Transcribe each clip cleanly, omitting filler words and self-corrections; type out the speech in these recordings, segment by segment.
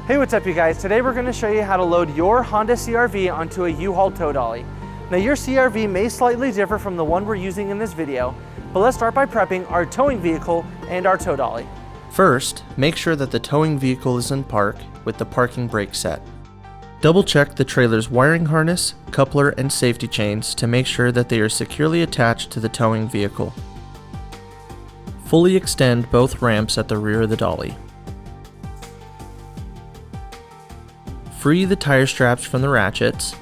Hey, what's up you guys? Today we're going to show you how to load your Honda CR-V onto a U-Haul Tow Dolly. Now your CR-V may slightly differ from the one we're using in this video, but let's start by prepping our towing vehicle and our tow dolly. First, make sure that the towing vehicle is in park with the parking brake set. Double check the trailer's wiring harness, coupler, and safety chains to make sure that they are securely attached to the towing vehicle. Fully extend both ramps at the rear of the dolly. Free the tire straps from the ratchets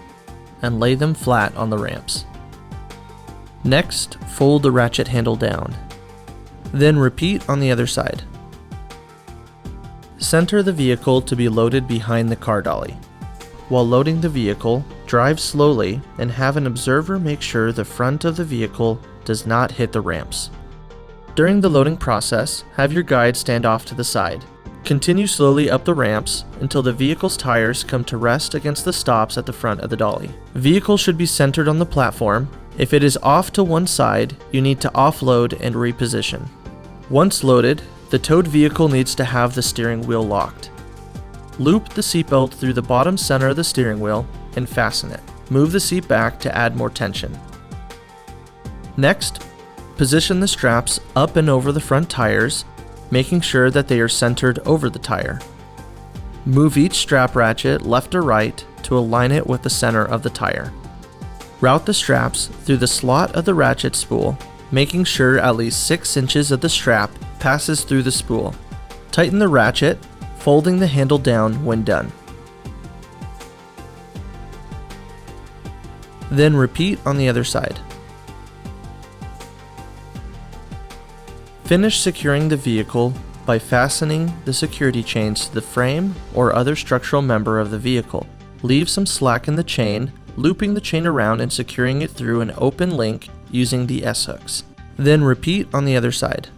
and lay them flat on the ramps. Next, fold the ratchet handle down. Then repeat on the other side. Center the vehicle to be loaded behind the car dolly. While loading the vehicle, drive slowly and have an observer make sure the front of the vehicle does not hit the ramps. During the loading process, have your guide stand off to the side. Continue slowly up the ramps until the vehicle's tires come to rest against the stops at the front of the dolly. Vehicle should be centered on the platform. If it is off to one side, you need to offload and reposition. Once loaded, the towed vehicle needs to have the steering wheel locked. Loop the seatbelt through the bottom center of the steering wheel and fasten it. Move the seat back to add more tension. Next, position the straps up and over the front tires, making sure that they are centered over the tire. Move each strap ratchet left or right to align it with the center of the tire. Route the straps through the slot of the ratchet spool, making sure at least 6 inches of the strap passes through the spool. Tighten the ratchet, folding the handle down when done. Then repeat on the other side. Finish securing the vehicle by fastening the security chains to the frame or other structural member of the vehicle. Leave some slack in the chain, looping the chain around and securing it through an open link using the S-hooks. Then repeat on the other side.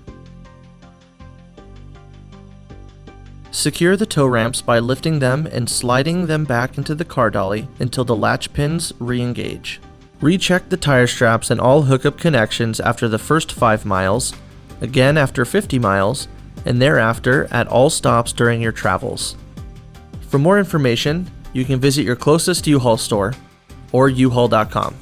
Secure the tow ramps by lifting them and sliding them back into the car dolly until the latch pins re-engage. Recheck the tire straps and all hookup connections after the first 5 miles, again after 50 miles, and thereafter at all stops during your travels. For more information, you can visit your closest U-Haul store or uhaul.com.